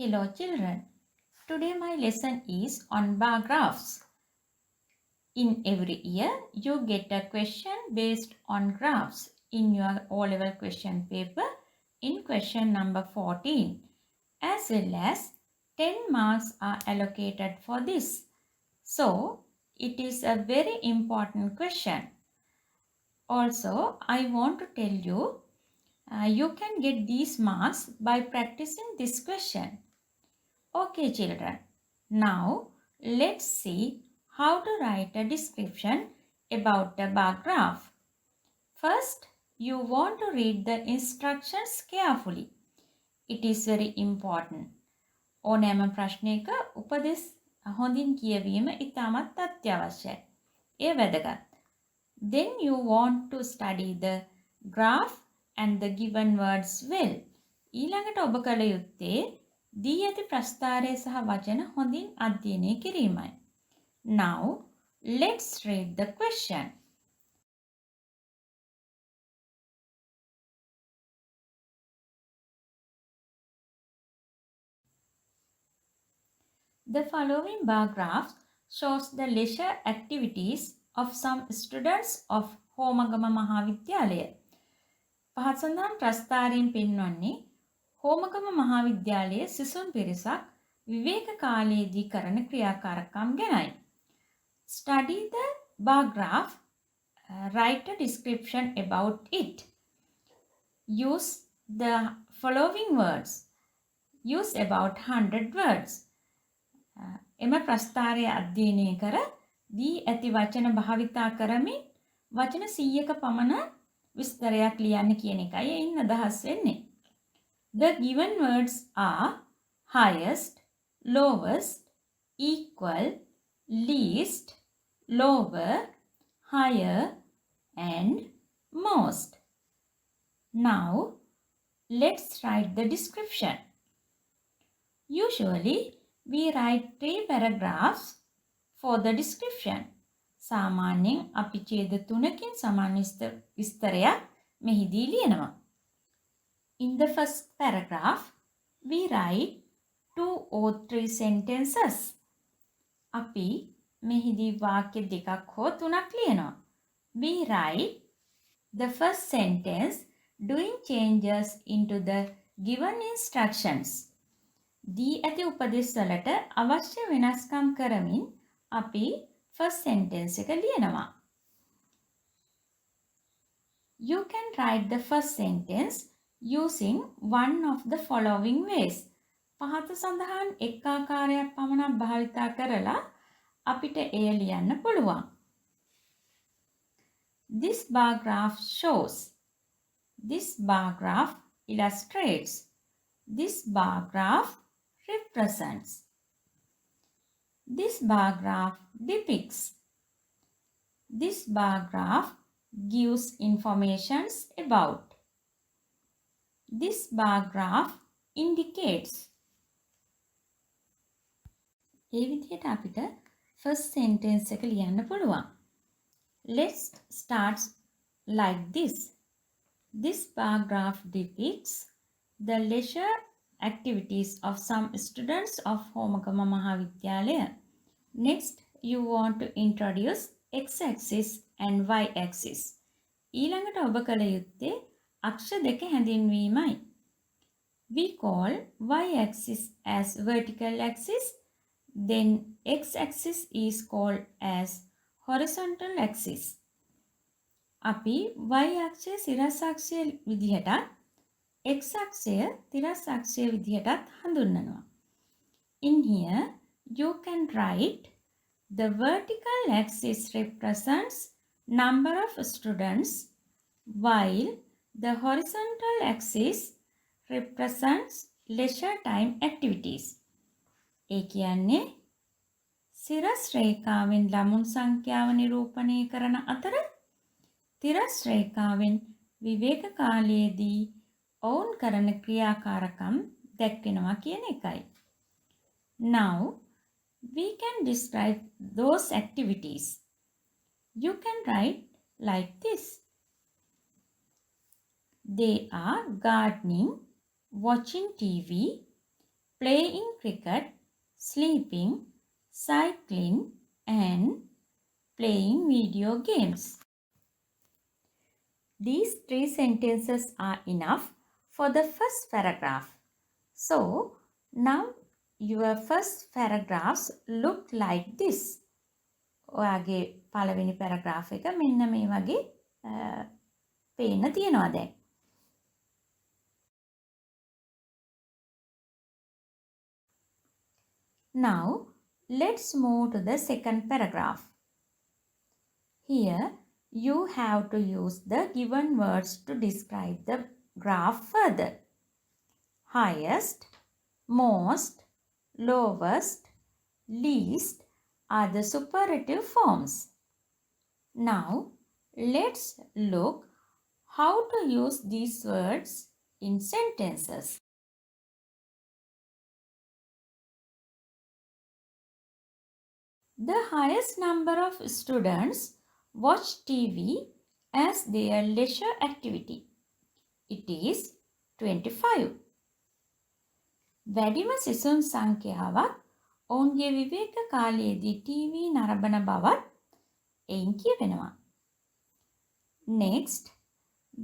Hello children. Today my lesson is on bar graphs. In every year you get a question based on graphs in your O-level question paper in question number 14, as well as 10 marks are allocated for this. So it is a very important question. Also, I want to tell you, you can get these marks by practicing this question. Okay children, now let's see how to write a description about the bar graph. First, you want to read the instructions carefully. It is very important. ඕනෑම ප්‍රශ්නයක උපදෙස් හොඳින් කියවීම ඉතාමත් අත්‍යවශ්‍යයි. එය වැදගත්. Then you want to study the graph and the given words well. ඊළඟට ඔබ කළ යුත්තේ දී ඇති ප්‍රස්ථාරය සහ වචන හොඳින් අධ්‍යයනය කිරීමයි. Now, let's read the question. The following bar graph shows the leisure activities of some students of Homagama මහාවිද්‍යාලය. පහත සඳහන් ප්‍රස්ථාරයෙන් පෙන්වන්නේ හෝමගම මහාවිද්‍යාලයේ සිසුන් පිරිසක් විවේක කාලයේදී කරන ක්‍රියාකාරකම් ගැනයි. Study the bar graph, write a description about it. Use the following words. Use about 100 words. එම ප්‍රස්ථාරය අධ්‍යයනය කර දී ඇති වචන භාවිතා කරමින් වචන 100ක පමණ විස්තරයක් ලියන්න කියන එකයි එයින් අදහස් වෙන්නේ. The given words are highest, lowest, equal, least, lower, higher and most. Now, let's write the description. Usually, we write 3 paragraphs for the description. සාමාන්‍යයෙන් අපි ඡේද 3කින් සමාන විස්තරයක් මෙහිදී ලියනවා. In the first paragraph, we write 2 or 3 sentences. අපි මෙහිදී වාක්‍ය දෙකක් හෝ තුනක් ලියනවා. We write the first sentence doing changes into the given instructions. දී ඇති උපදෙස් වලට අවශ්‍ය වෙනස්කම් කරමින් අපි first sentence එක ලියනවා. You can write the first sentence using one of the following ways. පහත සඳහන් එක් ආකාරයක් පමණක් භාවිතා කරලා අපිට එය ලියන්න පුළුවන්. This bar graph shows. This bar graph illustrates. This bar graph represents. This bar graph depicts. This bar graph gives informations about. This bar graph indicates. ඒ විදිහට අපිට first sentence එක ලියන්න පුළුවන්. Let's start like this. This bar graph depicts the leisure activities of some students of Homagama මහාවිද්‍යාලය. Next, you want to introduce x-axis and y-axis. ඊළඟට ඔබ කළ යුත්තේ අක්ෂ දෙක හැඳින්වීමයි. We call y-axis as vertical axis, then x-axis is called as horizontal axis. අපි y-අක්ෂය සිරස් අක්ෂය විදිහටත් x-අක්ෂය තිරස් අක්ෂය විදිහටත් හඳුන්වනවා. In here, you can write the vertical axis represents number of students, while the horizontal axis represents leisure time activities. ඒ කියන්නේ සිරස් රේඛාවෙන් ළමුන් සංඛ්‍යාව නිරූපණය කරන අතර තිරස් රේඛාවෙන් විවේක කාලයේදී ඔවුන් කරන ක්‍රියාකාරකම් දැක්වෙනවා කියන එකයි. Now, we can describe those activities. You can write like this. They are gardening, watching TV, playing cricket, sleeping, cycling, and playing video games. These three sentences are enough for the first paragraph. So, now your first paragraphs look like this. ඔයාගේ පළවෙනි paragraph එක මෙන්න මේ වගේ පේන්න තියෙනවා දැන්. Now, let's move to the second paragraph. Here, you have to use the given words to describe the graph further. Highest, most, lowest, least are the superlative forms. Now, let's look how to use these words in sentences. The highest number of students watch TV as their leisure activity. It is 25. වැඩිම සිසුන් සංඛ්‍යාවක් ඔවුන්ගේ විවේක කාලයේදී TV නරඹන බවත් එයින් කියවෙනවා. Next,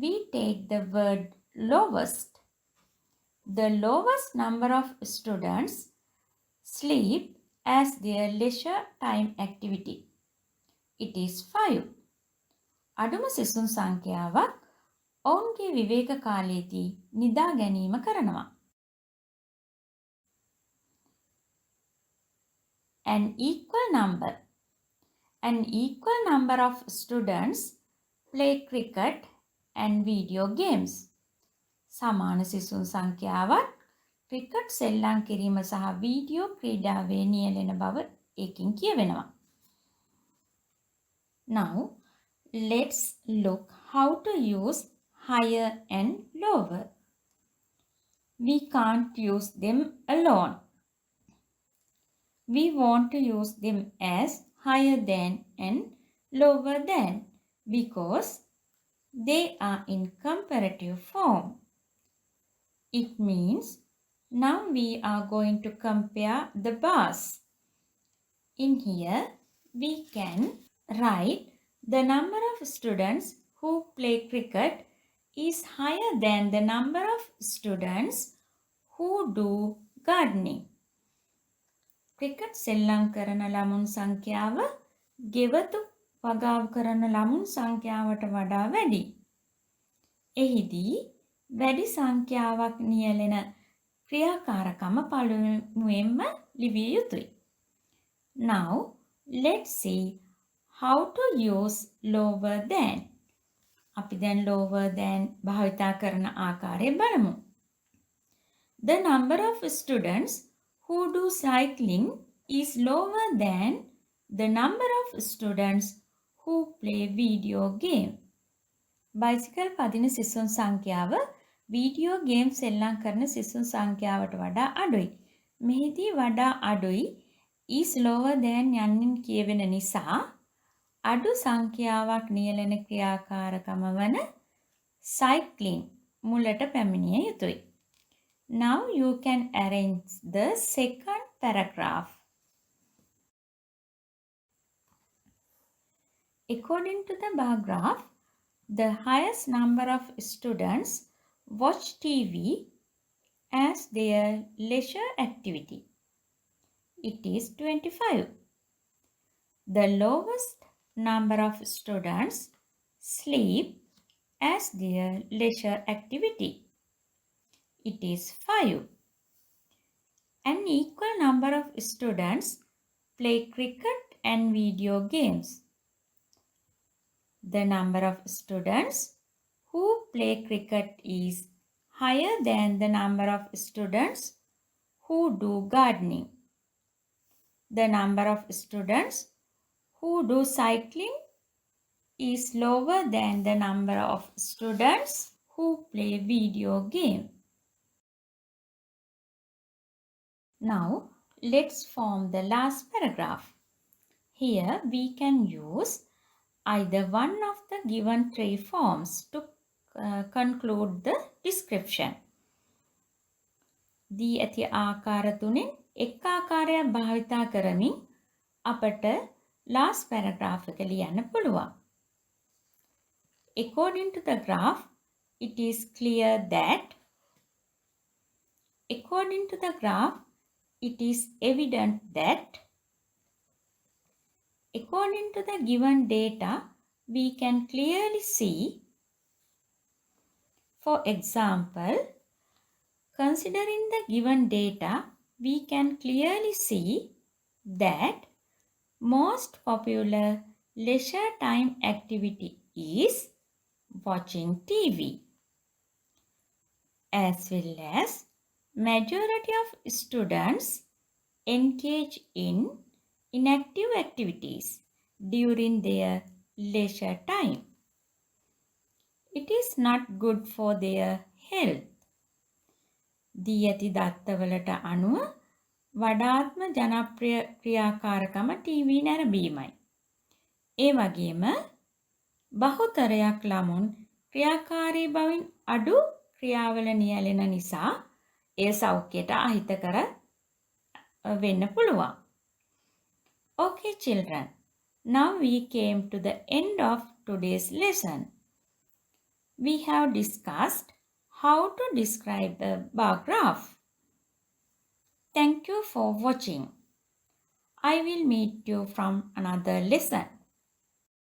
we take the word lowest. The lowest number of students sleep as their leisure time activity. It is 5. අඩුම සිසුන් සංඛ්‍යාවක් ඔවුන්ගේ විවේක කාලයේදී නිදා ගැනීම කරනවා. An equal number of students play cricket and video games. සමාන සිසුන් සංඛ්‍යාවක් ක්‍රිකට් සෙල්ලම් කිරීම සහ වීඩියෝ ක්‍රීඩාවේ නියැලෙන බව ඒකින් කියවෙනවා. Now, let's look how to use higher and lower. We can't use them alone. We want to use them as higher than and lower than because they are in comparative form. It means now we are going to compare the bars. In here, we can write the number of students who play cricket is higher than the number of students who do gardening. Cricket සෙල්ලම් කරන ළමුන් සංඛ්‍යාව ගෙවතු වගාව කරන ළමුන් සංඛ්‍යාවට වඩා වැඩි. එහිදී වැඩි සංඛ්‍යාවක් නියැලෙන ක්‍රියාකාරකම පළමුවෙන්ම ලිවිය යුතුයි. Now, let's see how to use lower than. අපි දැන් lower than භාවිතා කරන ආකාරය බලමු. The number of students who do cycling is lower than the number of students who play video game. Bicycle පදින සිසුන් සංඛ්‍යාව වීඩියෝ ගේම් සෙල්ලම් කරන සිසුන් සංඛ්‍යාවට වඩා අඩුයි. මෙහිදී වඩා අඩුයි is lower than යන්නින් කියවෙන නිසා අඩු සංඛ්‍යාවක් නියැලෙන ක්‍රියාකාරකම වන cycling මුලට පැමිණිය යුතුයි. Now you can arrange the second paragraph. According to the bar graph, the highest number of students watch TV as their leisure activity. It is 25. The lowest number of students sleep as their leisure activity. It is 5. An equal number of students play cricket and video games. The number of students who play cricket is higher than the number of students who do gardening. The number of students who do cycling is lower than the number of students who play video game. Now, let's form the last paragraph. Here, we can use either one of the given three forms to conclude the description. දී ඇති ආකාර තුනෙන් එක් ආකාරයක් භාවිතා කරමින් අපට last paragraph එක ලියන්න පුළුවන්. According to the graph, it is clear that according to the graph, it is evident that according to the given data, we can clearly see, for example, considering the given data, we can clearly see that most popular leisure time activity is watching TV, as well as majority of students engage in inactive activities during their leisure time. It is not good for their health. දී ඇති දත්තවලට අනුව වඩාත්ම ජනප්‍රිය ක්‍රියාකාරකම TV නැරඹීමයි. ඒ වගේම බහුතරයක් ළමුන් ක්‍රියාකාරී බවින් අඩු ක්‍රියාවල නියැලෙන නිසා එය සෞඛ්‍යයට අහිතකර වෙන්න පුළුවන්. Okay children, now we came to the end of today's lesson. We have discussed how to describe the bar graph. Thank you for watching. I will meet you from another lesson.